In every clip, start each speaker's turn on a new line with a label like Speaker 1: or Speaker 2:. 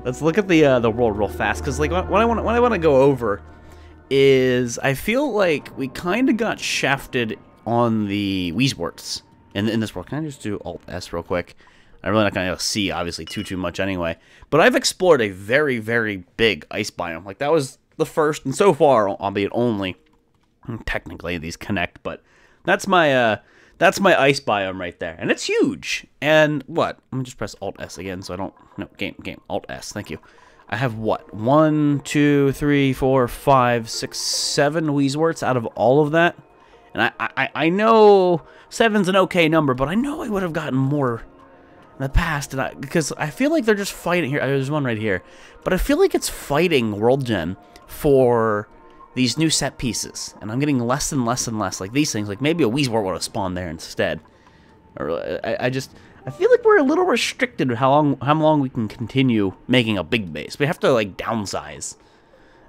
Speaker 1: Let's look at the world real fast, because like what I want to go over is I feel like we kind of got shafted on the Weesports in this world. Can I just do Alt S real quick? I'm really not going to see obviously too much anyway. But I've explored a very, very big ice biome. Like that was the first, and so far, albeit only technically these connect, but that's my ice biome right there, and it's huge. And what? Let me just press Alt S again, so I don't. No, game Alt S. Thank you. I have what? 1, 2, 3, 4, 5, 6, 7 Weesports out of all of that, and I know 7's an okay number, but I know I would have gotten more in the past, because I feel like they're just fighting here. There's one right here, but I feel like it's fighting World Gen for these new set pieces, and I'm getting less and less and less. Like these things, like maybe a Weesport would have spawned there instead. Or I feel like we're a little restricted with how long we can continue making a big base. We have to like downsize.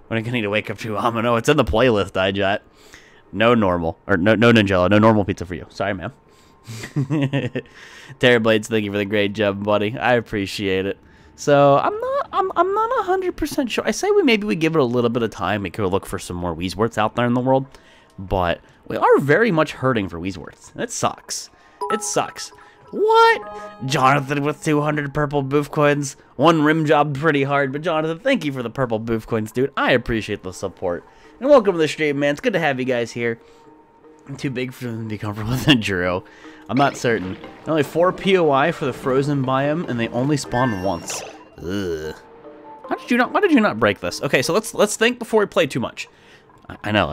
Speaker 1: What am I gonna need to wake up to? No, it's in the playlist, iJot. No normal, or no Ninjella, no normal pizza for you. Sorry, ma'am. Terrorblades, thank you for the great job, buddy. I appreciate it. So I'm not 100% sure. I say maybe we give it a little bit of time. We could look for some more Weesports out there in the world, but we are very much hurting for Weesports. It sucks. It sucks. What? Jonathan with 200 purple boof coins. One rim job pretty hard, but Jonathan, thank you for the purple boof coins, dude. I appreciate the support. And welcome to the stream, man. It's good to have you guys here. I'm too big for them to be comfortable with the Drew. I'm not certain. Only 4 POI for the frozen biome, and they only spawn once. Ugh. Why did you not break this? Okay, so let's think before we play too much. I know.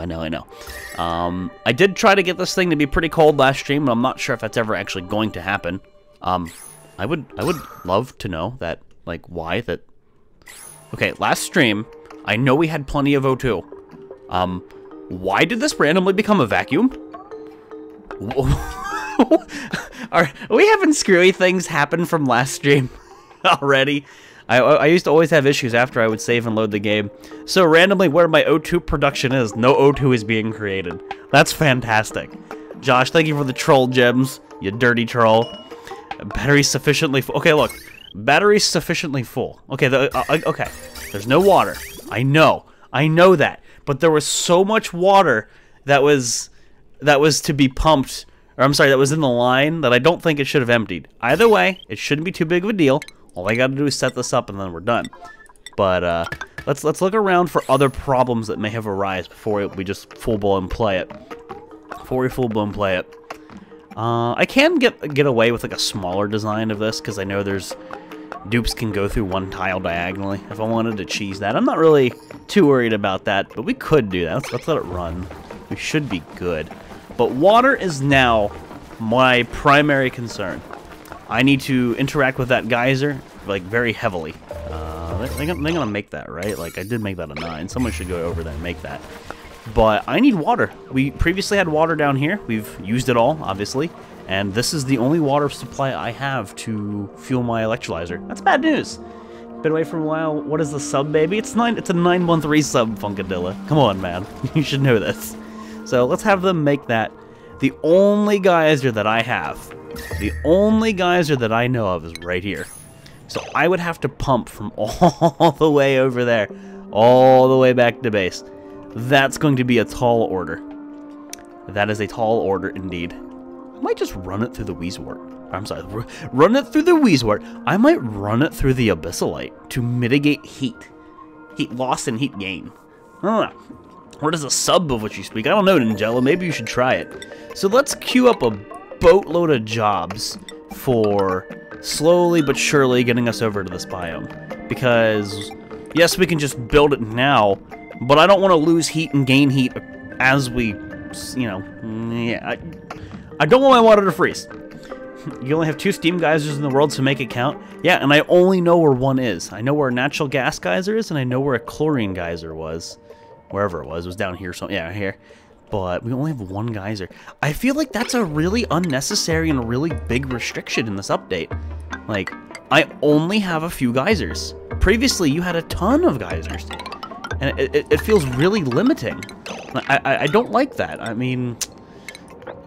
Speaker 1: I did try to get this thing to be pretty cold last stream, but I'm not sure if that's ever actually going to happen. I would love to know that, like, why that. Okay, last stream, I know we had plenty of O2. Why did this randomly become a vacuum? Are we having screwy things happen from last stream already? I used to always have issues after I would save and load the game. So randomly where my O2 production is, no O2 is being created. That's fantastic. Josh, thank you for the troll gems, you dirty troll. Battery's sufficiently full. Okay, look. Battery's sufficiently full. Okay, okay. There's no water. I know that. But there was so much water that was to be pumped, or I'm sorry, that was in the line, that I don't think it should have emptied. Either way, it shouldn't be too big of a deal. All I gotta do is set this up and then we're done. But let's look around for other problems that may have arisen before we just full-blown play it. I can get away with like a smaller design of this, because I know there's dupes can go through one tile diagonally if I wanted to cheese that. I'm not really too worried about that, but we could do that. Let's let it run. We should be good. But water is now my primary concern. I need to interact with that geyser, like, very heavily. They're gonna make that, right? Like, I did make that a 9. Someone should go over there and make that. But I need water. We previously had water down here. We've used it all, obviously. And this is the only water supply I have to fuel my electrolyzer. That's bad news. Been away for a while. What is the sub, baby? It's a 9-1-3 sub, Funkadilla. Come on, man. You should know this. So let's have them make that. The only geyser that I have, the only geyser that I know of is right here. So I would have to pump from all the way over there, all the way back to base. That's going to be a tall order. That is a tall order indeed. I might just run it through the Weesport. I'm sorry, run it through the Weesport. I might run it through the Abyssalite to mitigate heat loss and heat gain. I don't know. What is a sub of which you speak? I don't know, Ninjella. Maybe you should try it. So let's queue up a boatload of jobs for slowly but surely getting us over to this biome. Because, yes, we can just build it now, but I don't want to lose heat and gain heat as we, you know, yeah. I don't want my water to freeze. You only have 2 steam geysers in the world, so make it count. Yeah, and I only know where one is. I know where a natural gas geyser is, and I know where a chlorine geyser was. Wherever it was down here. So yeah, here. But we only have 1 geyser. I feel like that's a really unnecessary and really big restriction in this update. Like, I only have a few geysers. Previously, you had a ton of geysers. And it feels really limiting. I don't like that. I mean,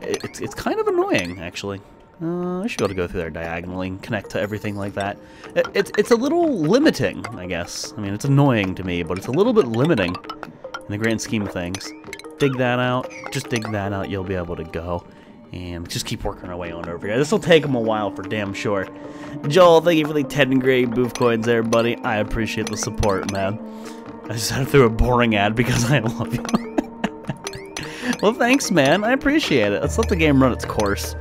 Speaker 1: it's kind of annoying, actually. I should be able to go through there diagonally and connect to everything like that. It's a little limiting, I guess. I mean, it's annoying to me, but it's a little bit limiting in the grand scheme of things. Dig that out. Just dig that out. You'll be able to go. And just keep working our way on over here. This will take them a while for damn sure. Joel, thank you for the 10 great booth coins there, buddy. I appreciate the support, man. I just had to throw a boring ad because I love you. Well, thanks, man. I appreciate it. Let's let the game run its course.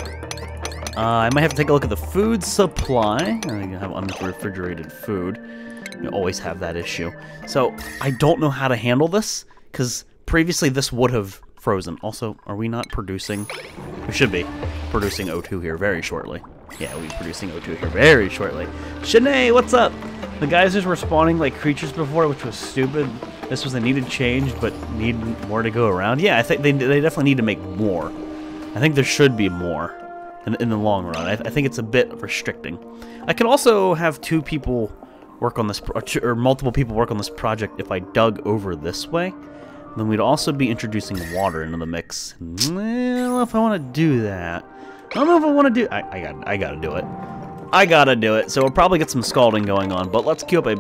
Speaker 1: I might have to take a look at the food supply. I think I have unrefrigerated food. You always have that issue. So, I don't know how to handle this, because previously this would have frozen. Also, are we not producing? We should be producing O2 here very shortly. Yeah, we'll be producing O2 here very shortly. Shanae, what's up? The geysers were spawning like creatures before, which was stupid. This was a needed change, but need more to go around. Yeah, I think they definitely need to make more. I think there should be more in the long run. I think it's a bit restricting. I could also have two people work on this, or multiple people work on this project if I dug over this way. Then we'd also be introducing water into the mix. I don't know if I want to do that. I don't know if I want to do... I gotta do it. I gotta do it. So we'll probably get some scalding going on, but let's queue up a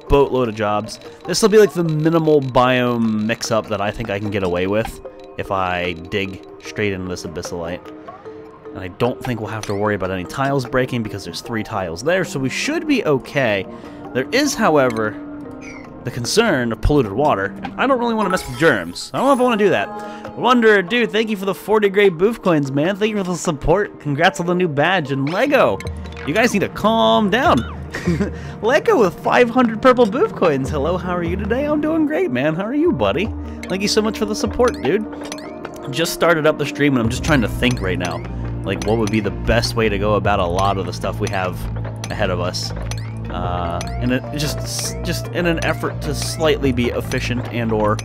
Speaker 1: boatload of jobs. This will be like the minimal biome mix-up that I think I can get away with if I dig straight into this abyssalite. And I don't think we'll have to worry about any tiles breaking because there's 3 tiles there, so we should be okay. There is, however, the concern of polluted water. I don't really want to mess with germs. I don't know if I want to do that. Wonder, dude, thank you for the 40 great booth coins, man. Thank you for the support. Congrats on the new badge. And Lego, you guys need to calm down. Lego with 500 purple booth coins. Hello, how are you today? I'm doing great, man. How are you, buddy? Thank you so much for the support, dude. Just started up the stream, and I'm just trying to think right now, like, what would be the best way to go about a lot of the stuff we have ahead of us. And it just in an effort to slightly be efficient and or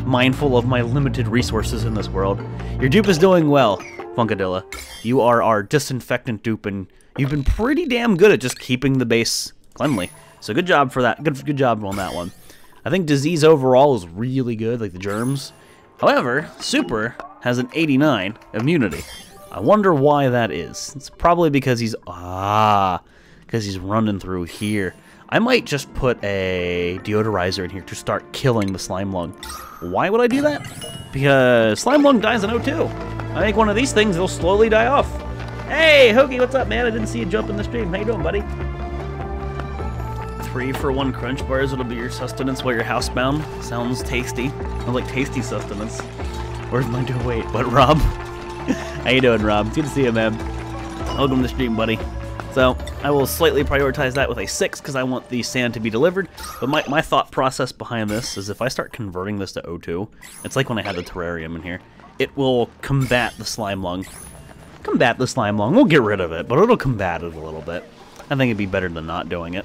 Speaker 1: mindful of my limited resources in this world. Your dupe is doing well, Funkadilla. You are our disinfectant dupe, and you've been pretty damn good at just keeping the base cleanly. So good job for that. Good job on that one. I think disease overall is really good, like the germs. However, Super has an 89 immunity. I wonder why that is. It's probably because he's running through here. I might just put a deodorizer in here to start killing the slime lung. Why would I do that? Because slime lung dies in O2. I think one of these things, it'll slowly die off. Hey, Hoagie, what's up, man? I didn't see you jump in the stream. How you doing, buddy? 3 for 1 crunch bars. It'll be your sustenance while you're housebound. Sounds tasty. Sounds like tasty sustenance. Where's my do? Wait, what, Rob? How you doing, Rob? It's good to see you, man. Welcome to the stream, buddy. So, I will slightly prioritize that with a 6 because I want the sand to be delivered. But my thought process behind this is if I start converting this to O2, it's like when I had the terrarium in here, it will combat the slime lung. Combat the slime lung. We'll get rid of it, but it'll combat it a little bit. I think it'd be better than not doing it.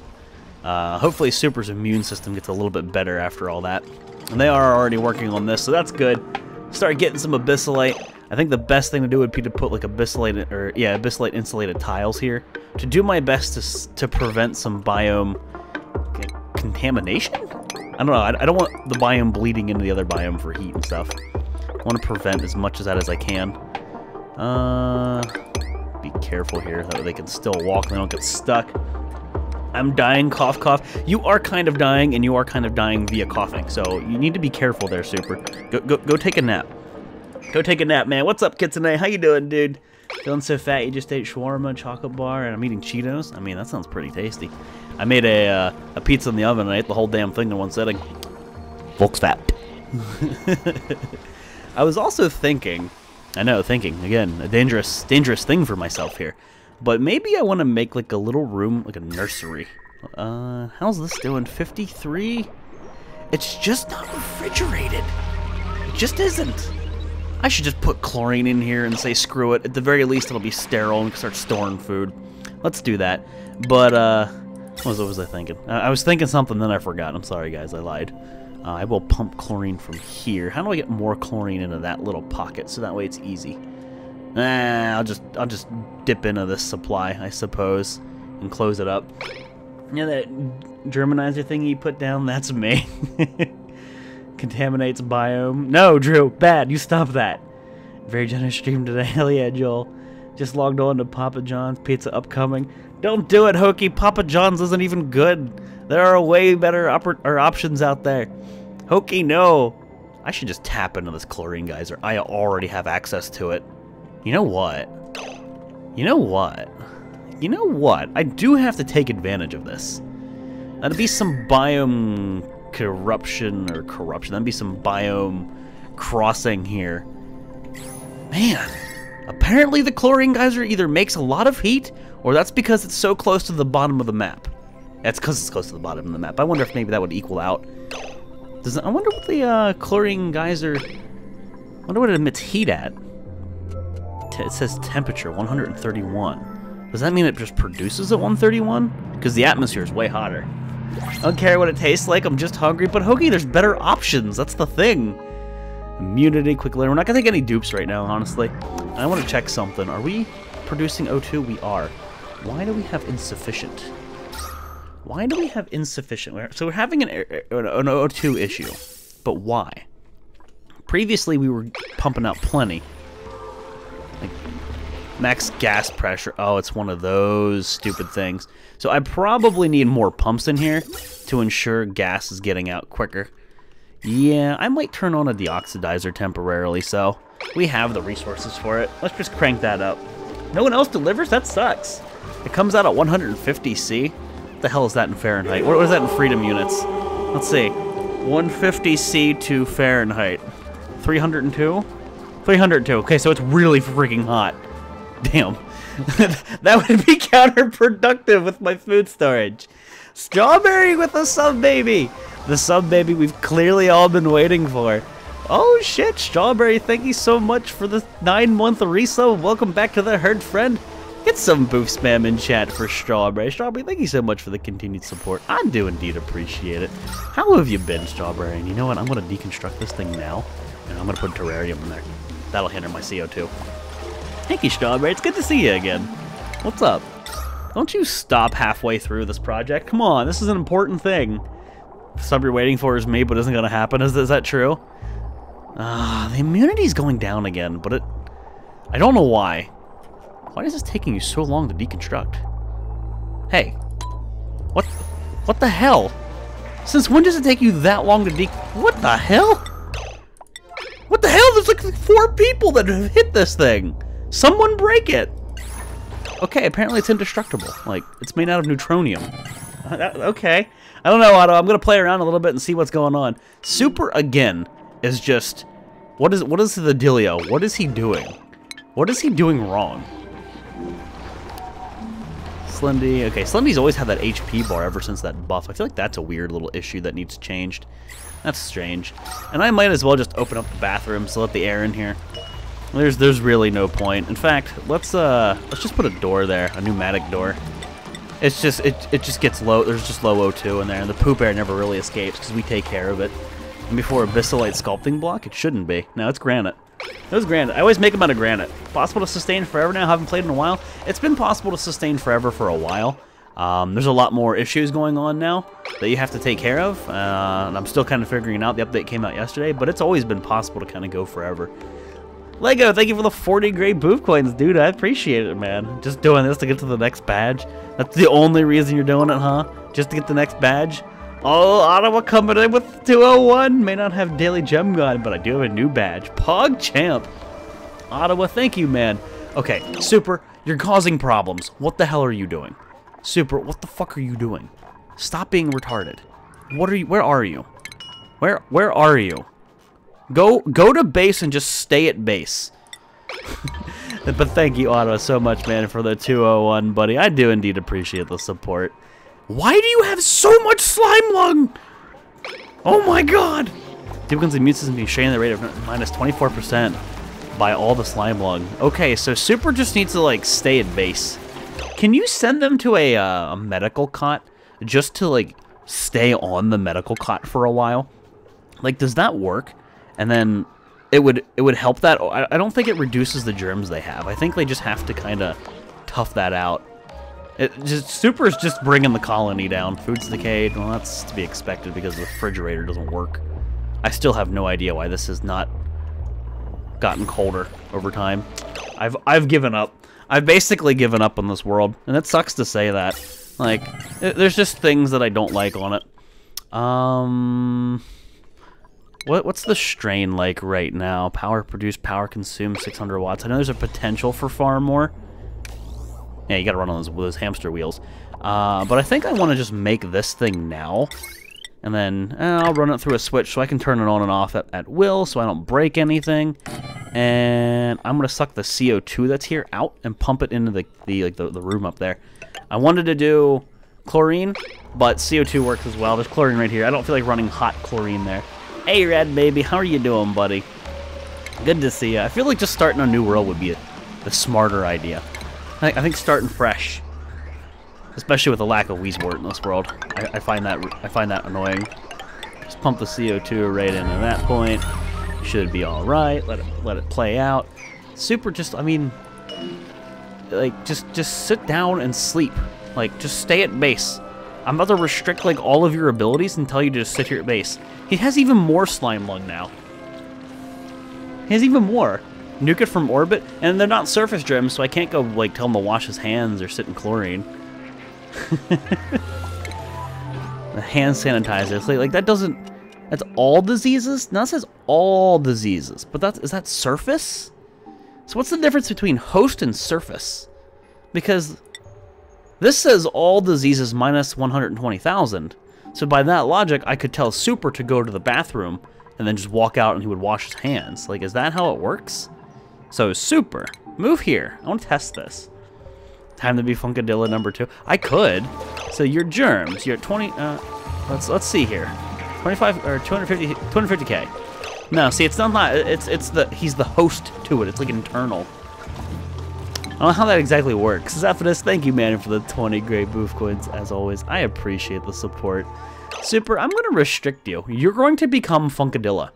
Speaker 1: Hopefully Super's immune system gets a little bit better after all that. And they are already working on this, so that's good. Start getting some abyssalite. I think the best thing to do would be to put like abyssalite insulated tiles here to do my best to prevent some biome contamination. I don't know. I don't want the biome bleeding into the other biome for heat and stuff. I want to prevent as much of that as I can. Be careful here, that way they can still walk and they don't get stuck. I'm dying, cough, cough. You are kind of dying, and you are kind of dying via coughing, so you need to be careful there, Super. Go take a nap. Go take a nap, man. What's up, Kitsune? How you doing, dude? Feeling so fat you just ate shawarma, chocolate bar, and I'm eating Cheetos? I mean, that sounds pretty tasty. I made a pizza in the oven, and I ate the whole damn thing in one sitting. Volx fat. I was also thinking, again, a dangerous thing for myself here. But maybe I want to make like a little room, like a nursery. How's this doing? 53? It's just not refrigerated. It just isn't. I should just put chlorine in here and say screw it. At the very least, it'll be sterile and we can start storing food. Let's do that. But, what was I thinking? I was thinking something, then I forgot. I'm sorry, guys. I lied. I will pump chlorine from here. How do I get more chlorine into that little pocket so that way it's easy? I'll just dip into this supply, I suppose, and close it up. You know that Germanizer thing you put down? That's me. Contaminates biome. No, Drew, bad. You stop that. Very generous stream today. Hell yeah, Joel. Just logged on to Papa John's. Pizza upcoming. Don't do it, Hokey. Papa John's isn't even good. There are way better options out there. Hokey, no. I should just tap into this chlorine geyser. I already have access to it. You know what? You know what? You know what? I do have to take advantage of this. That'd be some biome corruption. That'd be some biome crossing here. Man, apparently the chlorine geyser either makes a lot of heat, or that's because it's so close to the bottom of the map. That's because it's close to the bottom of the map. I wonder if maybe that would equal out. I wonder what the chlorine geyser... I wonder what it emits heat at. It says temperature, 131. Does that mean it just produces at 131? Because the atmosphere is way hotter. I don't care what it tastes like, I'm just hungry. But Hokey, there's better options. That's the thing. Immunity, quick learn. We're not going to take any dupes right now, honestly. I want to check something. Are we producing O2? We are. Why do we have insufficient? Why do we have insufficient? So we're having an O2 issue. But why? Previously, we were pumping out plenty. Like, max gas pressure. Oh, it's one of those stupid things. So I probably need more pumps in here to ensure gas is getting out quicker. Yeah, I might turn on a deoxidizer temporarily, so we have the resources for it. Let's just crank that up. No one else delivers? That sucks. It comes out at 150 C. What the hell is that in Fahrenheit? What is that in freedom units? Let's see. 150 C to Fahrenheit. 302? 302. Okay, so it's really freaking hot. Damn. That would be counterproductive with my food storage. Strawberry with a sub baby. The sub baby we've clearly all been waiting for. Oh shit, Strawberry, thank you so much for the 9-month resub. Welcome back to the herd, friend. Get some boof spam in chat for Strawberry. Strawberry, thank you so much for the continued support. I do indeed appreciate it. How have you been, Strawberry? And you know what? I'm going to deconstruct this thing now, and I'm going to put terrarium in there. That'll hinder my CO2. Thank you, Strawberry. It's good to see you again. What's up? Don't you stop halfway through this project. Come on, this is an important thing. The sub you're waiting for is me, but isn't going to happen. Is that true? The immunity's going down again, but I don't know why. Why is this taking you so long to deconstruct? Hey. What the hell? Since when does it take you that long to What the hell? What the hell? There's like 4 people that have hit this thing. Someone break it. Okay, apparently it's indestructible. Like, it's made out of neutronium. Okay. I don't know, Otto. I'm going to play around a little bit and see what's going on. Super, again, is just... What is the dealio? What is he doing? What is he doing wrong? Slendy. Okay, Slendy's always had that HP bar ever since that buff. I feel like that's a weird little issue that needs changed. That's strange. And I might as well just open up the bathroom to let the air in here. There's really no point. In fact, let's just put a door there, a pneumatic door. It's just it just gets low. There's just low O2 in there, and the poop air never really escapes because we take care of it. And before abyssalite sculpting block, it shouldn't be. No, it's granite. It was granite. I always make them out of granite. Possible to sustain forever now. Haven't played in a while. It's been possible to sustain forever for a while. There's a lot more issues going on now that you have to take care of. And I'm still kind of figuring it out. The update came out yesterday, but it's always been possible to kind of go forever. Lego, thank you for the 40 great booth coins, dude. I appreciate it, man. Just doing this to get to the next badge. That's the only reason you're doing it, huh? Just to get the next badge? Oh, Ottawa coming in with 201. May not have daily gem gun, but I do have a new badge. Pog Champ. Ottawa, thank you, man. Okay, Super, you're causing problems. What the hell are you doing? Super, what the fuck are you doing? Stop being retarded. What are you? Where are you? Where are you? Go to base and just stay at base. But thank you, Ottawa, so much, man, for the 201, buddy. I do indeed appreciate the support. Why do you have so much slime lung? Oh my god! Duplicants and immune system being sharing the rate of minus 24% by all the slime lung. Okay, so Super just needs to, like, stay at base. Can you send them to a medical cot just to, like, stay on the medical cot for a while? Like, does that work? And then it would help that. I don't think it reduces the germs they have. I think they just have to kind of tough that out. Super's just bringing the colony down. Food's decayed. Well, that's to be expected because the refrigerator doesn't work. I still have no idea why this is not gotten colder over time. I've given up. I've basically given up on this world, and it sucks to say that. Like, there's just things that I don't like on it. What's the strain like right now? Power produced, power consumed, 600 watts. I know there's a potential for far more. Yeah, you gotta run on those hamster wheels. But I think I want to just make this thing now. And then I'll run it through a switch so I can turn it on and off at will so I don't break anything. And I'm going to suck the CO2 that's here out and pump it into the room up there. I wanted to do chlorine, but CO2 works as well. There's chlorine right here. I don't feel like running hot chlorine there. Hey, Red Baby, how are you doing, buddy? Good to see you. I feel like just starting a new world would be the smarter idea. I think starting fresh. Especially with the lack of Weezwort in this world, I find that annoying. Just pump the CO2 right into that point. Should be all right. Let it play out. Super. Just I mean, like just sit down and sleep. Like just stay at base. I'm about to restrict like all of your abilities and tell you to just sit here at base. He has even more slime lung now. He has even more. Nuke it from orbit, and they're not surface gems, so I can't go like tell him to wash his hands or sit in chlorine. The hand sanitizer. Like that doesn't. That's all diseases. Now it says all diseases, but is that surface? So what's the difference between host and surface? Because this says all diseases minus 120,000. So by that logic, I could tell Super to go to the bathroom and then just walk out and he would wash his hands. Like, is that how it works? So Super, move here. I want to test this. Time to be Funkadilla number 2. I could. So your germs, you're at 20. Let's see here. 25 or 250k. No, see, it's not that. He's the host to it. It's like internal. I don't know how that exactly works. Zephyrus, thank you, man, for the 20 great booth coins as always. I appreciate the support. Super, I'm going to restrict you. You're going to become Funkadilla.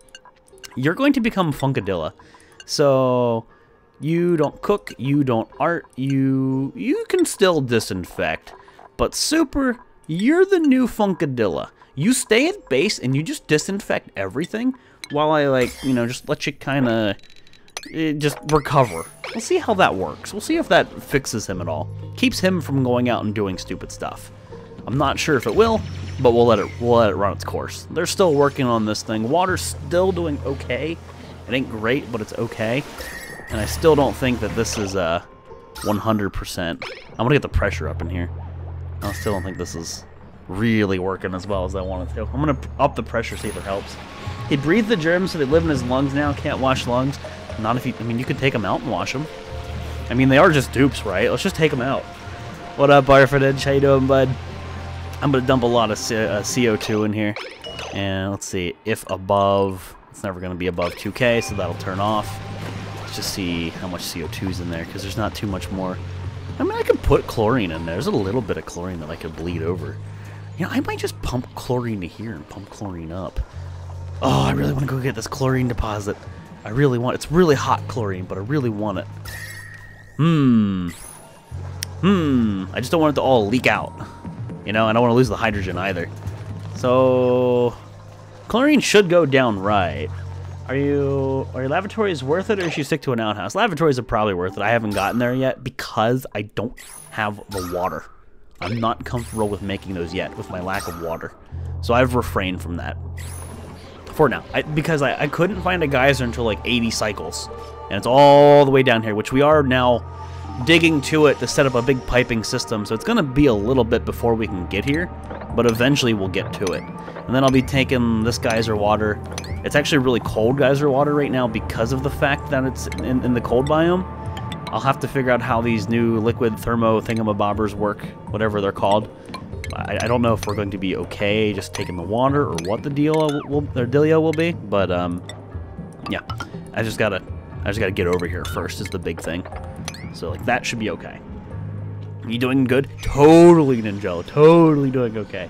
Speaker 1: You're going to become Funkadilla. So you don't cook, you don't art, you can still disinfect. But Super, you're the new Funkadilla. You stay at base and you just disinfect everything while I, like, you know, just let you kind of just recover. We'll see how that works. We'll see if that fixes him at all. Keeps him from going out and doing stupid stuff. I'm not sure if it will, but we'll let it run its course. They're still working on this thing. Water's still doing okay. It ain't great, but it's okay. And I still don't think that this is 100%. I'm gonna get the pressure up in here. I still don't think this is really working as well as I want it to. I'm gonna up the pressure, see if it helps. He breathed the germs, so they live in his lungs now. Can't wash lungs. Not if you. I mean, you could take them out and wash them. I mean, they are just dupes, right? Let's just take them out. What up, Barfordage? How you doing, bud? I'm gonna dump a lot of CO2 in here, and let's see if above. It's never gonna be above 2K, so that'll turn off. Let's just see how much CO2 is in there, because there's not too much more. I mean, I could put chlorine in there. There's a little bit of chlorine that I could bleed over. You know, I might just pump chlorine to here and pump chlorine up. Oh, I really want to go get this chlorine deposit. I really want it. It's really hot chlorine, but I really want it. I just don't want it to all leak out. You know, I don't want to lose the hydrogen either. So, chlorine should go down right. Are your lavatories worth it, or should you stick to an outhouse? Lavatories are probably worth it. I haven't gotten there yet because I don't have the water. I'm not comfortable with making those yet with my lack of water. So I've refrained from that for now. Because I couldn't find a geyser until like 80 cycles. And it's all the way down here, which we are now digging to it to set up a big piping system. So it's going to be a little bit before we can get here. But eventually we'll get to it. And then I'll be taking this geyser water. It's actually really cold geyser water right now because of the fact that it's in the cold biome. I'll have to figure out how these new liquid thermo thingamabobbers work, whatever they're called. I don't know if we're going to be okay just taking the water or what the dealio will be, but yeah, I just gotta get over here first is the big thing. So like that should be okay. You doing good? Totally, Ninja. Totally doing okay.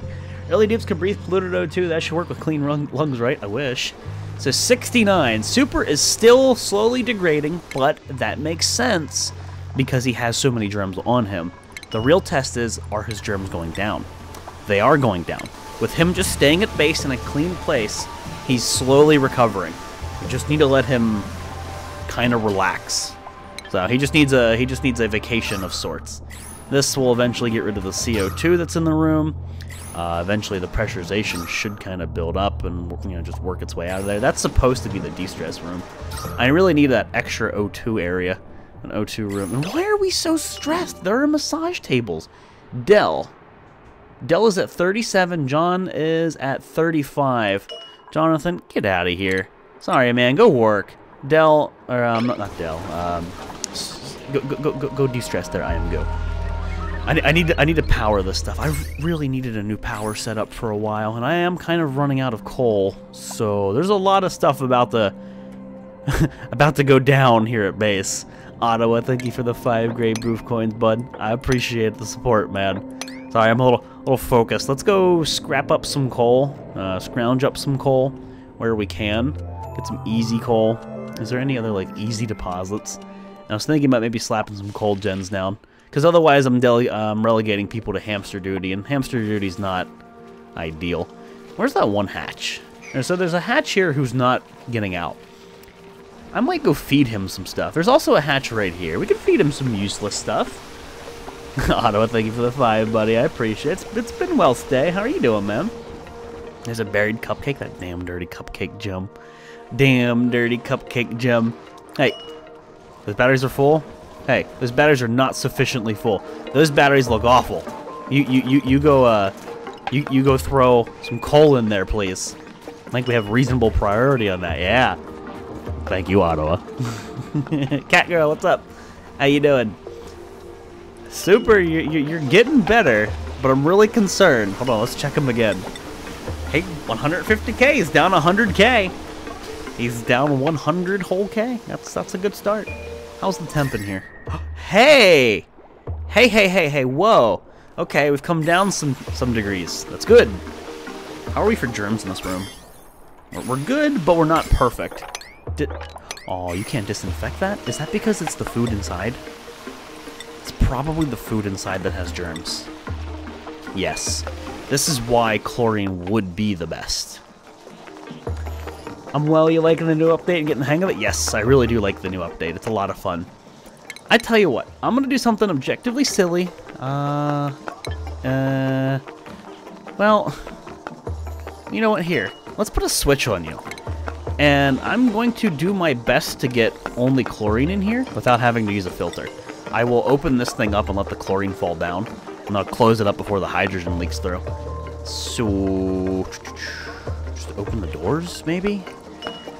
Speaker 1: Early dupes can breathe polluted O2. That should work with clean lungs, right? I wish. So 69. Super is still slowly degrading, but that makes sense because he has so many germs on him. The real test is, are his germs going down? They are going down. With him just staying at base in a clean place, he's slowly recovering. We just need to let him kind of relax. So he just needs a vacation of sorts. This will eventually get rid of the CO2 that's in the room. Eventually the pressurization should kind of build up and, you know, just work its way out of there. That's supposed to be the de-stress room. I really need that extra O2 area, an O2 room. And why are we so stressed? There are massage tables. Dell is at 37. John is at 35. Jonathan, get out of here. Sorry, man. Go work. Dell, or not Dell. Go de-stress there. I am go. I need to power this stuff. I really needed a new power setup for a while, and I am kind of running out of coal. So there's a lot of stuff about the about to go down here at base. Ottawa, thank you for the 5 gray proof coins, bud. I appreciate the support, man. Sorry, I'm a little focused. Let's go scrap up some coal, scrounge up some coal where we can. Get some easy coal. Is there any other like easy deposits? And I was thinking about maybe slapping some coal gens down. Because otherwise I'm relegating people to hamster duty, and hamster duty's not ideal. Where's that one hatch? And so there's a hatch here who's not getting out. I might go feed him some stuff. There's also a hatch right here. We can feed him some useless stuff. Ottawa, thank you for the 5, buddy. I appreciate it. It's been well stay. How are you doing, man? There's a buried cupcake. That damn dirty cupcake gem. Damn dirty cupcake gem. Hey, those batteries are full? Hey, those batteries are not sufficiently full. Those batteries look awful. You go throw some coal in there, please. I think we have reasonable priority on that. Yeah. Thank you, Ottawa. Cat girl, what's up? How you doing? Super, you're getting better, but I'm really concerned. Hold on, let's check him again. Hey, 150K. He's down 100K. He's down 100 whole K. That's a good start. How's the temp in here? Hey! Hey, whoa. Okay, we've come down some degrees. That's good. How are we for germs in this room? We're good, but we're not perfect. Oh, you can't disinfect that? Is that because it's the food inside? It's probably the food inside that has germs. Yes. This is why chlorine would be the best. Well, you liking the new update and getting the hang of it? Yes, I really do like the new update. It's a lot of fun. I tell you what, I'm gonna do something objectively silly. Well, you know what, here. Let's put a switch on you. And I'm going to do my best to get only chlorine in here without having to use a filter. I will open this thing up and let the chlorine fall down. And I'll close it up before the hydrogen leaks through. So, just open the doors, maybe?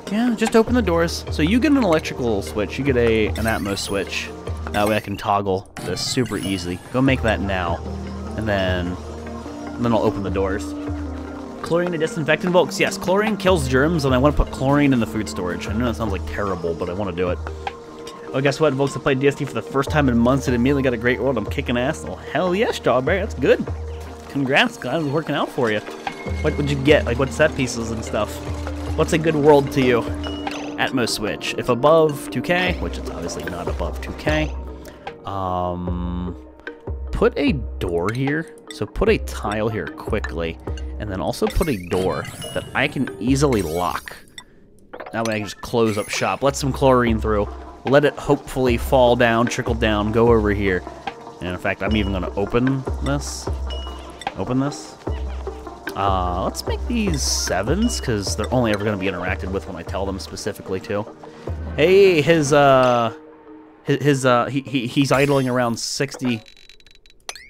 Speaker 1: Yeah, just open the doors. So you get an electrical switch, you get an Atmos switch. That way I can toggle this super easily. Go make that now. And then I'll open the doors. Chlorine to disinfectant, Volx. Yes, chlorine kills germs, and I want to put chlorine in the food storage. I know that sounds like terrible, but I want to do it. Oh, guess what, Volx? I played DST for the first time in months and immediately got a great world. I'm kicking ass. Oh, hell yes, Strawberry. That's good. Congrats, guys. It's working out for you. What would you get? Like, what set pieces and stuff? What's a good world to you? Atmos switch. If above 2K, which it's obviously not above 2K, put a door here. So put a tile here quickly, and then also put a door that I can easily lock. That way I can just close up shop. Let some chlorine through. Let it hopefully fall down, trickle down, go over here. And in fact, I'm even going to open this. Open this. Let's make these 7s, because they're only ever going to be interacted with when I tell them specifically to. Hey, he's idling around 60,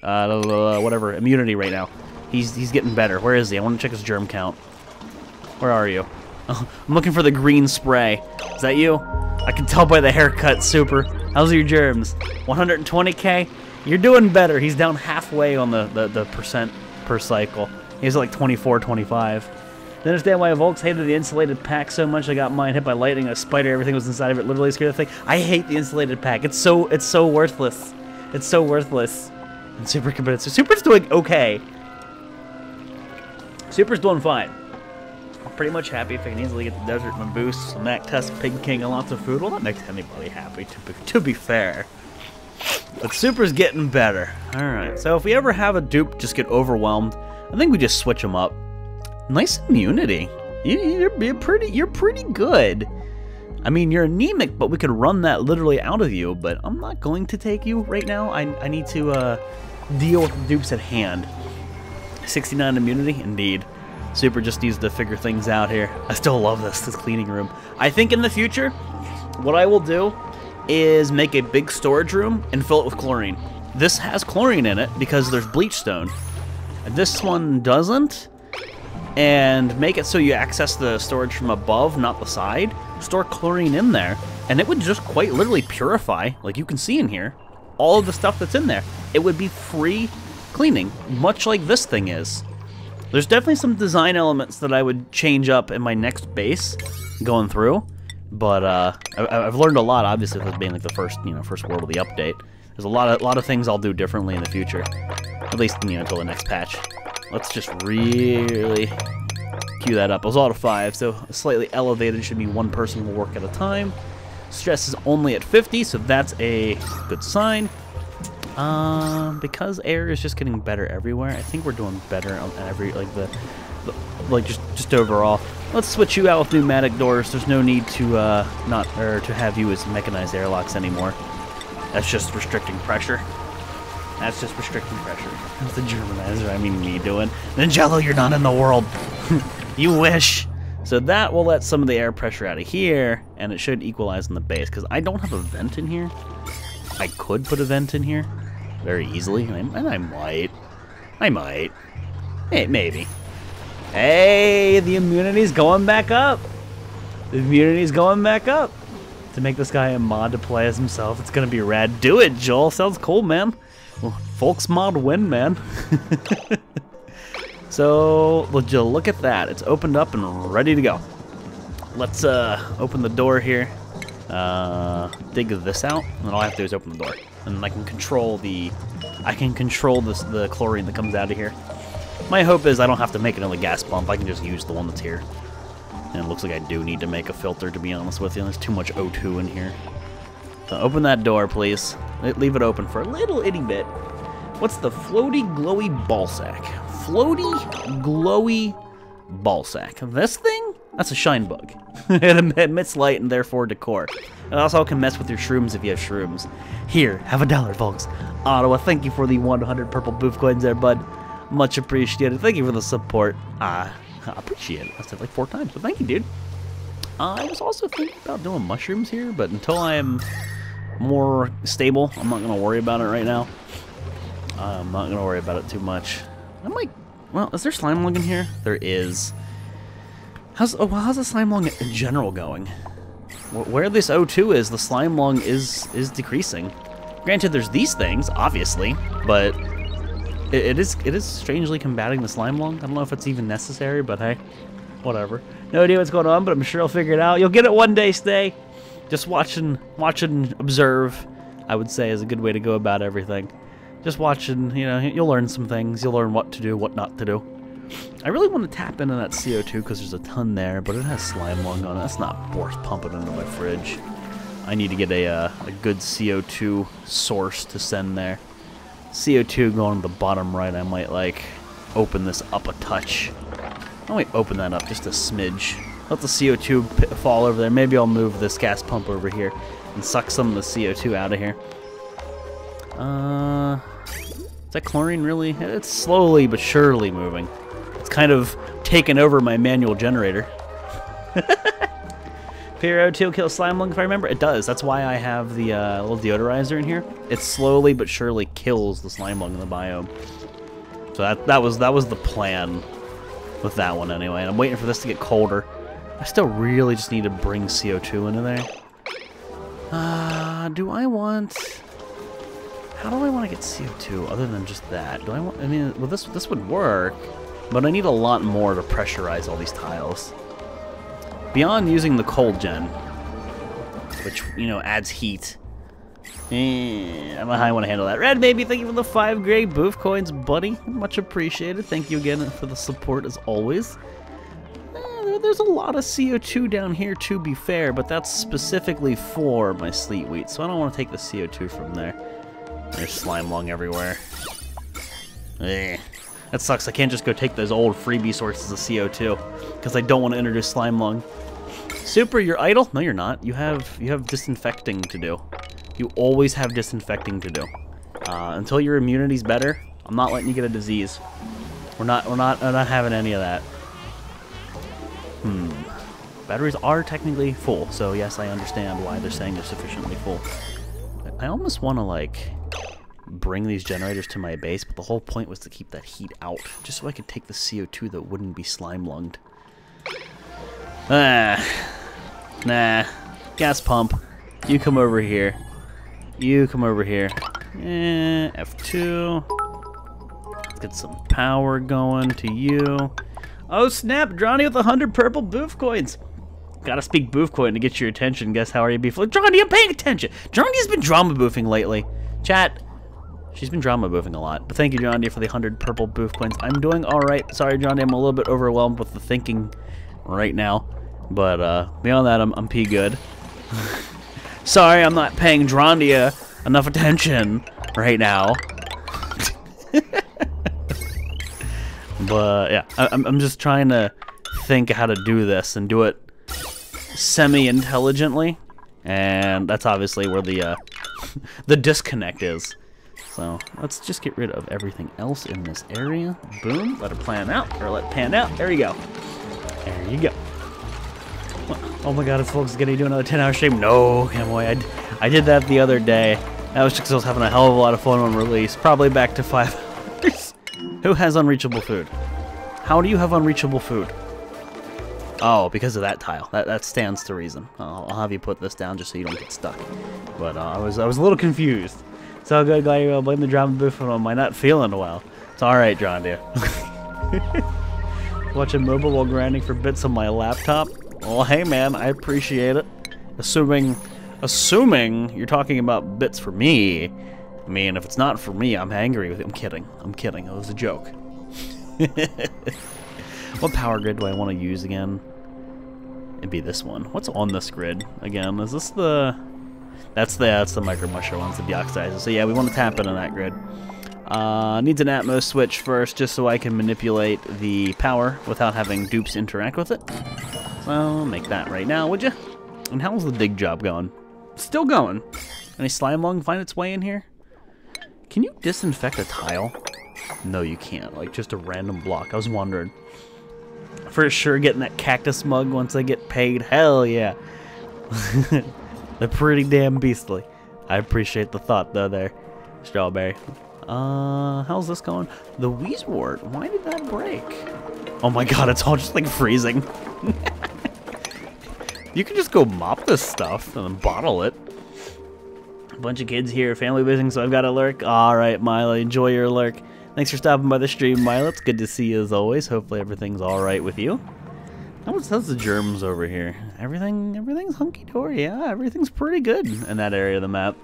Speaker 1: whatever, immunity right now. He's getting better. Where is he? I want to check his germ count. Where are you? Oh, I'm looking for the green spray. Is that you? I can tell by the haircut, Super. How's your germs? 120K? You're doing better. He's down halfway on the percent per cycle. He's at like 24, 25. I understand why Volx hated the insulated pack so much. I got mine hit by lightning, a spider, everything was inside of it. Literally scared the thing. I hate the insulated pack. It's so worthless. It's so worthless. And Super competitive. Super's doing okay. Super's doing fine. I'm pretty much happy if I can easily get the desert and boost, some Mac Test, Pig King, and lots of food. Well, that makes anybody happy, to be fair. But Super's getting better. Alright, so if we ever have a dupe just get overwhelmed, I think we just switch them up. Nice immunity. You're pretty good. I mean, you're anemic, but we could run that literally out of you, but I'm not going to take you right now. I need to deal with the dupes at hand. 69 immunity? Indeed. Super just needs to figure things out here. I still love this cleaning room. I think in the future, what I will do is make a big storage room and fill it with chlorine. This has chlorine in it because there's bleach stone. This one doesn't. And make it so you access the storage from above, not the side. Store chlorine in there, and it would just quite literally purify, like you can see in here, all of the stuff that's in there. It would be free cleaning, much like this thing is. There's definitely some design elements that I would change up in my next base going through, but I've learned a lot, obviously, with being like the first world of the update. There's a lot of things I'll do differently in the future, at least until the next patch. Let's just really queue that up. It was all to 5, so slightly elevated should mean one person will work at a time. Stress is only at 50, so that's a good sign. Because air is just getting better everywhere, I think we're doing better on every, just overall. Let's switch you out with pneumatic doors. There's no need to to have you as mechanized airlocks anymore. That's just restricting pressure. That's just restricting pressure. That's the Germanizer, I mean me doing. Ninjello, you're not in the world. You wish. So that will let some of the air pressure out of here, and it should equalize in the base, because I don't have a vent in here. I could put a vent in here very easily, and I might. Hey, maybe. Hey, the immunity's going back up. The immunity's going back up. To make this guy a mod to play as himself, it's gonna be rad. Do it, Joel. Sounds cool, man. Well, Volx mod win, man. So, look at that. It's opened up and ready to go. Let's open the door here. Dig this out, and then all I have to do is open the door. And I can control the chlorine that comes out of here. My hope is I don't have to make another gas pump. I can just use the one that's here. And it looks like I do need to make a filter, to be honest with you. There's too much O2 in here. So open that door, please. Leave it open for a little itty bit. What's the floaty glowy ball sack? Floaty glowy ball sack. This thing? That's a shine bug. It emits light and therefore decor. It also can mess with your shrooms if you have shrooms. Here, have $1, folks. Ottawa, thank you for the 100 purple boof coins there, bud. Much appreciated. Thank you for the support. I appreciate it. I said like 4 times, but thank you, dude. I was also thinking about doing mushrooms here, but until I am more stable, I'm not going to worry about it right now. I'm not going to worry about it too much. I might... Well, is there slime lung in here? There is. How's the slime lung in general going? Where this O2 is, the slime lung is decreasing. Granted, there's these things, obviously, but it is strangely combating the slime lung. I don't know if it's even necessary, but hey, whatever. No idea what's going on, but I'm sure I'll figure it out. You'll get it one day, Stay. Just watch and observe, I would say, is a good way to go about everything. Just watching, you'll learn some things. You'll learn what to do, what not to do. I really want to tap into that CO2 because there's a ton there, but it has slime lung on it. That's not worth pumping into my fridge. I need to get a good CO2 source to send there. CO2 going to the bottom right. I might open this up a touch. I might open that up just a smidge. Let the CO2 fall over there. Maybe I'll move this gas pump over here and suck some of the CO2 out of here. Is that chlorine really? It's slowly but surely moving. It's kind of taken over my manual generator. Pure O2 kills slime lung, if I remember. It does. That's why I have the little deodorizer in here. It slowly but surely kills the slime lung in the biome. So that was the plan with that one anyway. And I'm waiting for this to get colder. I still really just need to bring CO2 into there. Do I want... How do I want to get CO2 other than just that? Do I want... I mean, well, this would work, but I need a lot more to pressurize all these tiles. Beyond using the cold gen, which, adds heat. I don't know how I want to handle that. Red Baby, thank you for the 5 gray boof coins, buddy. Much appreciated. Thank you again for the support, as always. There's a lot of CO2 down here, to be fair, but that's specifically for my sleet wheat, so I don't want to take the CO2 from there. There's slime lung everywhere. That sucks. I can't just go take those old freebie sources of CO2 because I don't want to introduce slime lung. Super, you're idle? No, you're not. You have disinfecting to do. You always have disinfecting to do. Until your immunity's better, I'm not letting you get a disease. We're not having any of that. Batteries are technically full, so yes, I understand why they're saying they're sufficiently full. I almost want to, like, bring these generators to my base, but the whole point was to keep that heat out, just so I could take the CO2 that wouldn't be slime-lunged. Nah. Gas pump. You come over here. You come over here. F2. Let's get some power going to you. Oh snap, Johnny with 100 purple boof coins. Gotta speak boof coin to get your attention. Guess how are you beef? Johnny, I'm paying attention. Johnny's been drama boofing lately. Chat. She's been drama boofing a lot. But thank you, Johnny, for the 100 purple boof coins. I'm doing alright. Sorry, Johnny, I'm a little bit overwhelmed with the thinking right now. But beyond that, I'm P good. Sorry, I'm not paying Drondia enough attention right now. But yeah, I'm just trying to think how to do this and do it semi-intelligently, and that's obviously where the disconnect is. So let's just get rid of everything else in this area. Boom, let it pan out, or let it pan out. There you go. There you go. Oh my God, is Volx gonna do another 10-hour stream? No, boy, I did that the other day. That was just because I was having a hell of a lot of fun on release. Probably back to 5 hours. Who has unreachable food? How do you have unreachable food? Oh, because of that tile. That stands to reason. I'll have you put this down just so you don't get stuck. But I was a little confused. So good, glad you blame the drama booth on my not feeling well. It's all right, John dear. Watching mobile while grinding for bits on my laptop. Well, hey man, I appreciate it. Assuming you're talking about bits for me. I mean, if it's not for me, I'm angry with you. I'm kidding. I'm kidding. It was a joke. What power grid do I want to use again? It'd be this one. What's on this grid again? Is this the... That's the micro musher ones, the deoxidizers. So yeah, we want to tap it on that grid. Needs an Atmos switch first, just so I can manipulate the power without having dupes interact with it. So make that right now, would you? And how's the dig job going? Still going. Any slime lung find its way in here? Can you disinfect a tile? No, you can't. Like, just a random block. I was wondering. For sure getting that cactus mug once I get paid. Hell yeah. They're pretty damn beastly. I appreciate the thought, though, there. Strawberry. How's this going? The Wheezewort. Why did that break? Oh my God, it's all just, like, freezing. You can just go mop this stuff and then bottle it. A bunch of kids here, family visiting, so I've got a lurk. Alright, Milo, enjoy your lurk. Thanks for stopping by the stream, Milo. It's good to see you as always. Hopefully everything's alright with you. How's the germs over here? Everything's hunky-dory. Yeah, everything's pretty good in that area of the map.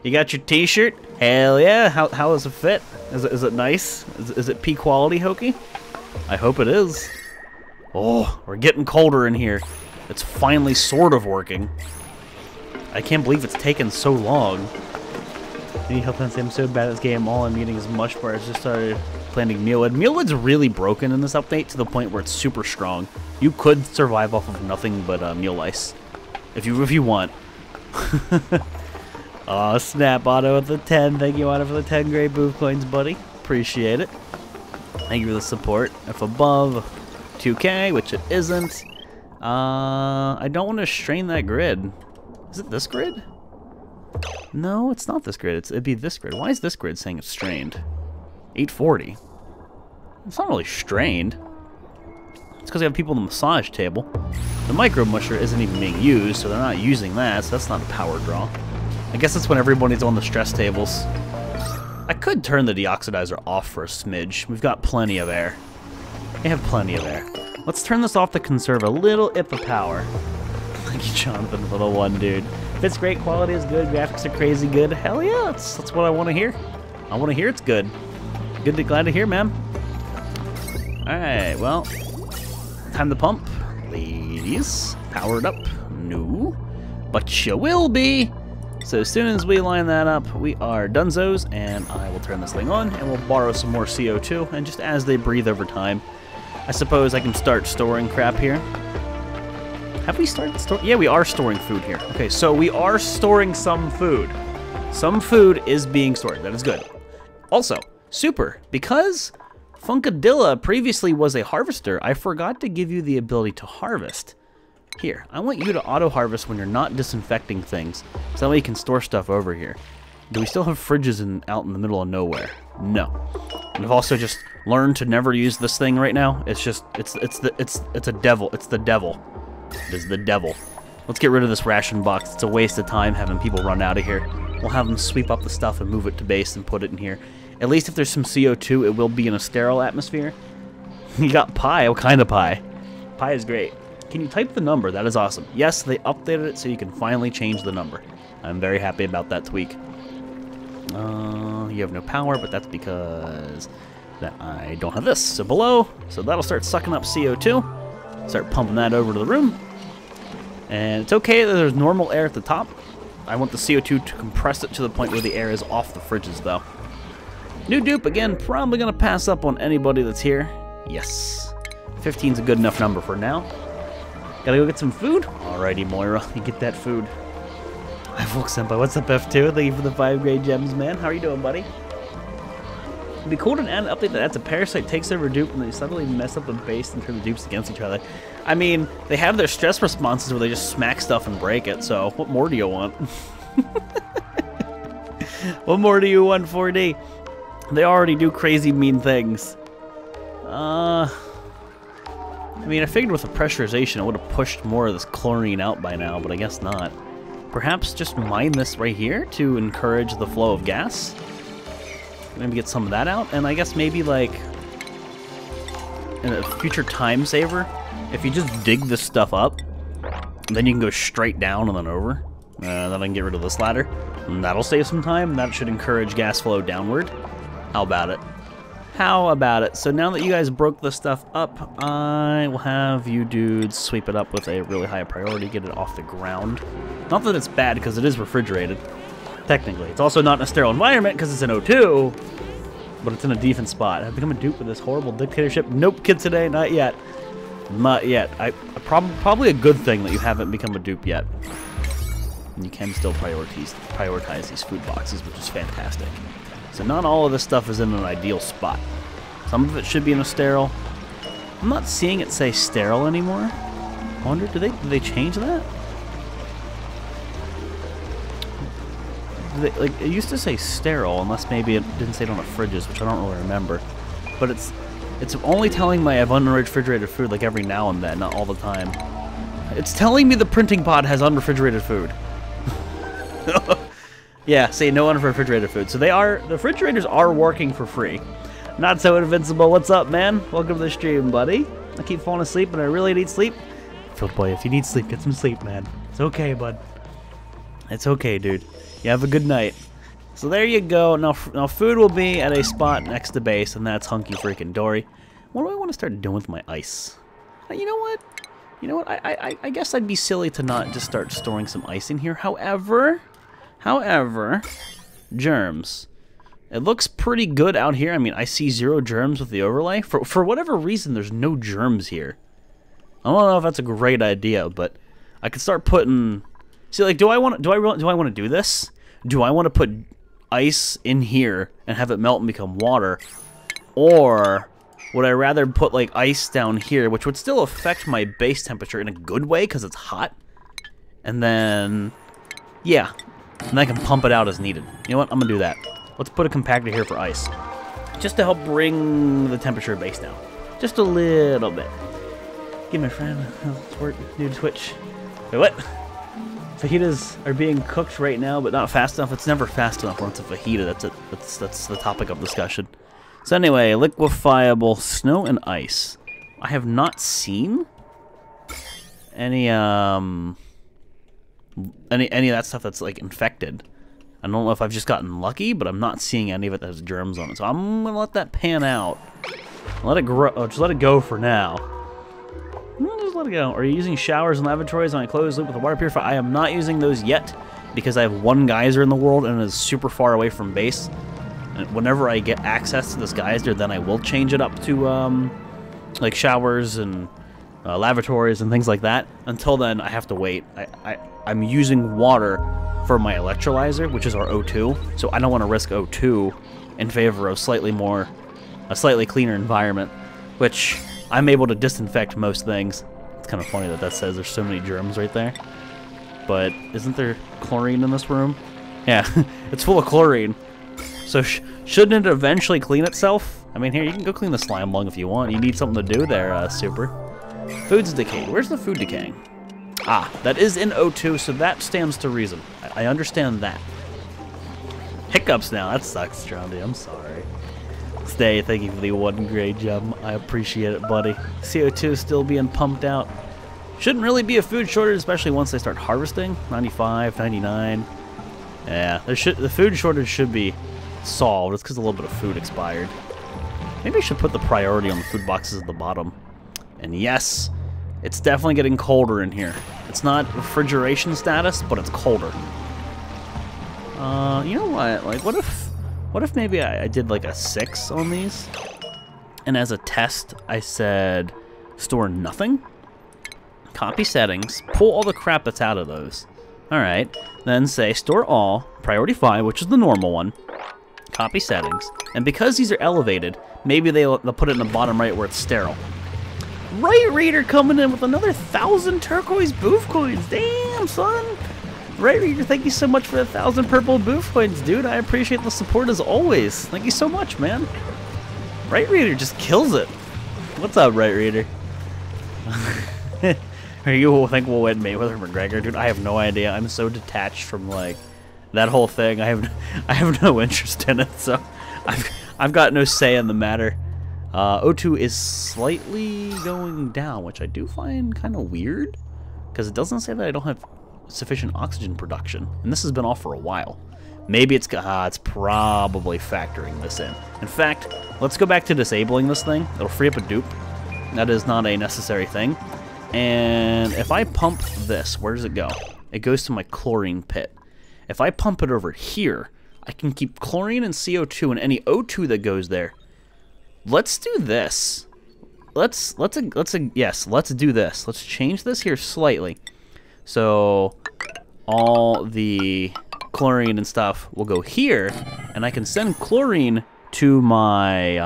Speaker 1: You got your t-shirt? Hell yeah. How does it fit? Is it nice? Is it P quality, Hokey? I hope it is. Oh, we're getting colder in here. It's finally sort of working. I can't believe it's taken so long. Any help on I'm so bad at this game, all I'm eating is mush bars. Just started planting mealwood. Mealwood's really broken in this update to the point where it's super strong. You could survive off of nothing but meal ice. If you want. Aw, snap, Otto with the 10. Thank you, Otto, for the 10 great booth coins, buddy. Appreciate it. Thank you for the support. If above 2K, which it isn't. I don't want to strain that grid. Is it this grid? No, it's not this grid. It'd be this grid. Why is this grid saying it's strained? 840. It's not really strained. It's because we have people on the massage table. The micro musher isn't even being used, so they're not using that, so that's not a power draw. I guess that's when everybody's on the stress tables. I could turn the deoxidizer off for a smidge. We've got plenty of air. We have plenty of air. Let's turn this off to conserve a little ip of power. Thank you, Jonathan, little one, dude. If it's great, quality is good, graphics are crazy good, hell yeah, that's what I want to hear. I want to hear it's good. Glad to hear, man. Alright, well, time to pump. Ladies, powered up. No, but you will be. So as soon as we line that up, we are donezos, and I will turn this thing on, and we'll borrow some more CO2, and just as they breathe over time, I suppose I can start storing crap here. Have we started storing? Yeah, we are storing food here. Okay, so we are storing some food. Some food is being stored. That is good. Also, super, because Funkadilla previously was a harvester, I forgot to give you the ability to harvest. Here, I want you to auto-harvest when you're not disinfecting things, so that way you can store stuff over here. Do we still have fridges out in the middle of nowhere? No. And I've also just learned to never use this thing right now. It's just, it's a devil. It's the devil. It is the devil. Let's get rid of this ration box. It's a waste of time having people run out of here. We'll have them sweep up the stuff and move it to base and put it in here. At least if there's some CO2, it will be in a sterile atmosphere. You got pie. What kind of pie? Pie is great. Can you type the number? That is awesome. Yes, they updated it so you can finally change the number. I'm very happy about that tweak. You have no power, but that's because that I don't have this. So below, so that'll start sucking up CO2. Start pumping that over to the room. And it's okay that there's normal air at the top. I want the CO2 to compress it to the point where the air is off the fridges, though. New dupe, again, probably going to pass up on anybody that's here. Yes. 15's a good enough number for now. Gotta go get some food? Alrighty, Moira, you get that food. Hi, Volx Senpai. What's up, F2? Thank you for the 5 great gems, man. How are you doing, buddy? It'd be cool to add an update that adds a parasite, takes over dupe, and they suddenly mess up the base and turn the dupes against each other. I mean, they have their stress responses where they just smack stuff and break it, so what more do you want? What more do you want, 4D? They already do crazy mean things. I mean, I figured with the pressurization, it would have pushed more of this chlorine out by now, but I guess not. Perhaps just mine this right here to encourage the flow of gas. Maybe get some of that out, and I guess maybe, like, in a future time saver, if you just dig this stuff up, then you can go straight down and then over. Then I can get rid of this ladder. And that'll save some time, and that should encourage gas flow downward. How about it? How about it? So now that you guys broke this stuff up, I will have you dudes sweep it up with a really high priority, get it off the ground. Not that it's bad, because it is refrigerated, technically. It's also not in a sterile environment, because it's an O2, but it's in a decent spot. I've become a dupe of this horrible dictatorship. Nope, kid today, not yet. Not yet. Probably a good thing that you haven't become a dupe yet. And you can still prioritize these food boxes, which is fantastic. So not all of this stuff is in an ideal spot. Some of it should be in a sterile. I'm not seeing it say sterile anymore. I wonder, did they change that? Like, it used to say sterile, unless maybe it didn't say it on the fridges, which I don't really remember. But it's only telling me I have unrefrigerated food like every now and then, not all the time. It's telling me the printing pod has unrefrigerated food. Yeah, say no unrefrigerated food. So the refrigerators are working for free. Not so invincible. What's up, man? Welcome to the stream, buddy. I keep falling asleep, and I really need sleep. Field boy, if you need sleep, get some sleep, man. It's okay, bud. It's okay, dude. You have a good night. So there you go. Now food will be at a spot next to base, and that's hunky freaking dory. What do I want to start doing with my ice? You know what? You know what? I guess I'd be silly to not just start storing some ice in here. However, germs. It looks pretty good out here. I mean, I see 0 germs with the overlay. For whatever reason, there's no germs here. I don't know if that's a great idea, but I could start putting. See, like, do I want to do this? Do I want to put ice in here and have it melt and become water, or would I rather put like ice down here, which would still affect my base temperature in a good way because it's hot, and then yeah, and I can pump it out as needed. You know what? I'm gonna do that. Let's put a compactor here for ice, just to help bring the temperature of base down, just a little bit. Give my friend new Twitch. Wait, what? Fajitas are being cooked right now, but not fast enough. It's never fast enough once it's a fajita. That's the topic of discussion. So anyway, liquefiable snow and ice. I have not seen any of that stuff that's like infected. I don't know if I've just gotten lucky, but I'm not seeing any of it that has germs on it. So I'm gonna let that pan out. Let it grow. Just let it go for now. Just let it go. Are you using showers and lavatories on a closed loop with a water purifier? I am not using those yet because I have one geyser in the world and it is super far away from base. And whenever I get access to this geyser, then I will change it up to like showers and lavatories and things like that. Until then, I have to wait. I'm using water for my electrolyzer, which is our O2, so I don't want to risk O2 in favor of a slightly cleaner environment, which I'm able to disinfect most things. It's kind of funny that says there's so many germs right there. But isn't there chlorine in this room? Yeah, it's full of chlorine. So shouldn't it eventually clean itself? I mean, here, you can go clean the slime lung if you want. You need something to do there, Super. Food's decayed. Where's the food decaying? Ah, that is in O2, so that stands to reason. I understand that. Hiccups now. That sucks, Jondy. I'm sorry. Stay, thank you for the 1 grade gem. I appreciate it, buddy. CO2 still being pumped out. Shouldn't really be a food shortage, especially once they start harvesting. 95, 99. Yeah, the food shortage should be solved. It's because a little bit of food expired. Maybe I should put the priority on the food boxes at the bottom. And yes, it's definitely getting colder in here. It's not refrigeration status, but it's colder. You know what? Like, what if maybe I did like a 6 on these? And as a test, I said store nothing. Copy settings. Pull all the crap that's out of those. Alright. Then say store all. Priority 5, which is the normal one. Copy settings. And because these are elevated, maybe they'll put it in the bottom right where it's sterile. Right Reader coming in with another 1,000 turquoise booth coins. Damn, son. Right Reader, thank you so much for the 1,000 purple booth coins, dude. I appreciate the support as always. Thank you so much, man. Right Reader just kills it. What's up, Right Reader? You think we'll win Mayweather McGregor, dude? I have no idea. I'm so detached from like that whole thing. I have no interest in it, so I've got no say in the matter. O2 is slightly going down, which I do find kind of weird, because it doesn't say that I don't have sufficient oxygen production, and this has been off for a while. Maybe it's probably factoring this in. In fact, let's go back to disabling this thing. It'll free up a dupe. That is not a necessary thing. And if I pump this, where does it go? It goes to my chlorine pit. If I pump it over here, I can keep chlorine and CO2 and any O2 that goes there. Let's do this. Let's do this. Let's change this here slightly. So all the chlorine and stuff will go here, and I can send chlorine to my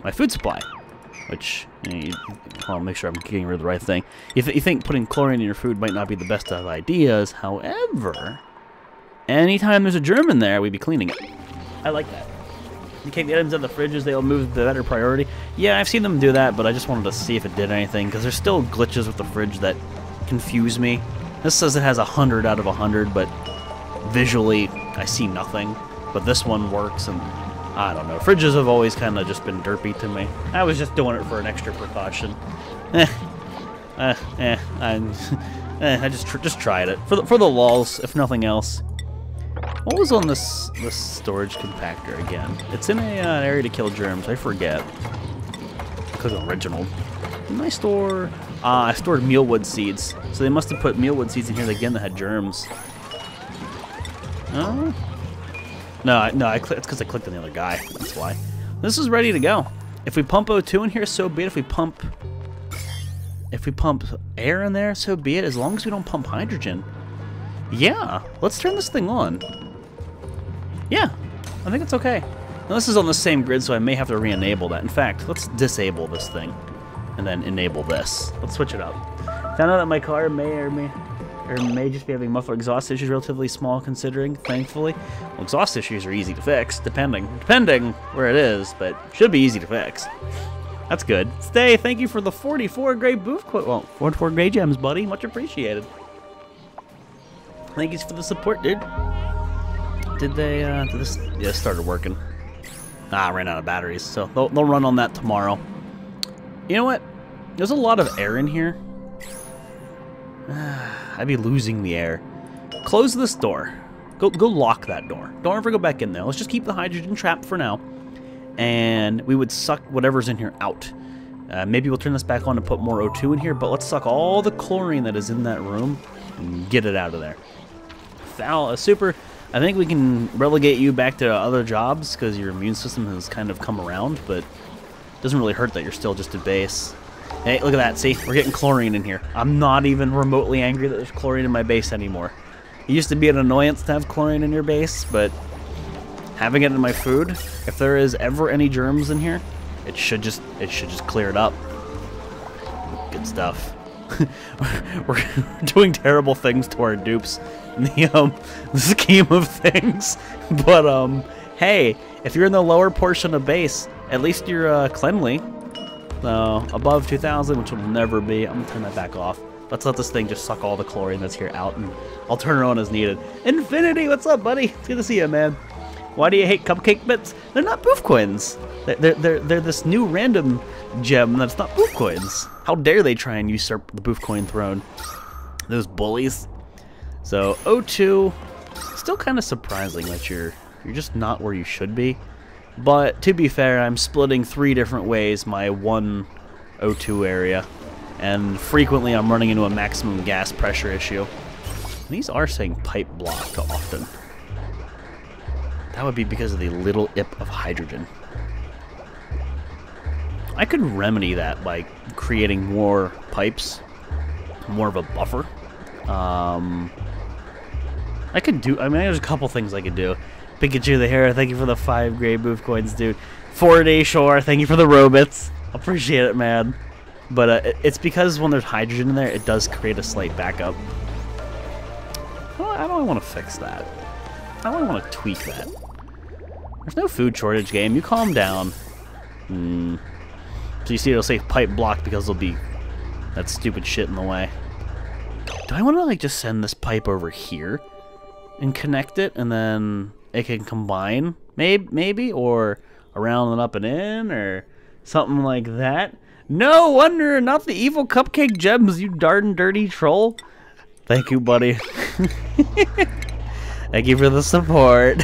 Speaker 1: my food supply. Which, I'll make sure I'm getting rid of the right thing. You think putting chlorine in your food might not be the best of ideas. However, anytime there's a germ in there, we'd be cleaning it. I like that. You take the items out of the fridges, they'll move the better priority. Yeah, I've seen them do that, but I just wanted to see if it did anything, because there's still glitches with the fridge that confuse me. This says it has 100 out of 100, but visually, I see nothing. But this one works, and I don't know. Fridges have always kind of just been derpy to me. I was just doing it for an extra precaution. I just tried it for the lulz, if nothing else. What was on this storage compactor again? It's in an area to kill germs. I forget. Click on original. Didn't I store? I stored mealwood seeds. So they must have put mealwood seeds in here again that had germs. Oh. No, it's because I clicked on the other guy. That's why. This is ready to go. If we pump O2 in here, so be it. If we pump air in there, so be it. As long as we don't pump hydrogen. Yeah, let's turn this thing on. Yeah, I think it's okay. Now this is on the same grid, so I may have to re-enable that. In fact, let's disable this thing and then enable this. Let's switch it up. Found out that my car may just be having muffler exhaust issues, relatively small considering, thankfully. Well, exhaust issues are easy to fix, depending where it is, but should be easy to fix. That's good. Stay, thank you for the 44 gray booth quote. Well, 44 gray gems, buddy. Much appreciated. Thank you for the support, dude. Did this? Yeah, it started working. I ran out of batteries, so they'll run on that tomorrow. You know what? There's a lot of air in here. I'd be losing the air. Close this door. Go lock that door. Don't ever go back in there. Let's just keep the hydrogen trapped for now. And we would suck whatever's in here out. Maybe we'll turn this back on and put more O2 in here, but let's suck all the chlorine that is in that room and get it out of there. Super, I think we can relegate you back to other jobs because your immune system has kind of come around, but it doesn't really hurt that you're still just at base. Hey, look at that. See? We're getting chlorine in here. I'm not even remotely angry that there's chlorine in my base anymore. It used to be an annoyance to have chlorine in your base, but having it in my food, if there is ever any germs in here, it should just clear it up. Good stuff. We're doing terrible things to our dupes in the scheme of things. But hey, if you're in the lower portion of base, at least you're cleanly. Above 2,000, which will never be. I'm gonna turn that back off. Let's let this thing just suck all the chlorine that's here out, and I'll turn it on as needed. Infinity, what's up, buddy? It's good to see you, man. Why do you hate cupcake bits? They're not boof coins. They're this new random gem that's not boof coins. How dare they try and usurp the boof coin throne? Those bullies. So O2, still kind of surprising that you're just not where you should be. But to be fair, I'm splitting 3 different ways my one O2 area, and frequently I'm running into a maximum gas pressure issue. These are saying pipe blocked often. That would be because of the little ip of hydrogen. I could remedy that by creating more pipes, more of a buffer. I mean, there's a couple things I could do. Pikachu the Hare, thank you for the 5 gray boof coins, dude. 4-day Shore, thank you for the robots. Appreciate it, man. But it's because when there's hydrogen in there, it does create a slight backup. How do I want to fix that? How do I want to tweak that? There's no food shortage game. You calm down. So you see it'll say pipe blocked because there'll be that stupid shit in the way. Do I want to, like, just send this pipe over here and connect it, and then it can combine, maybe, or around and up and in, or something like that? No wonder, not the evil cupcake gems, you darn dirty troll. Thank you, buddy. Thank you for the support.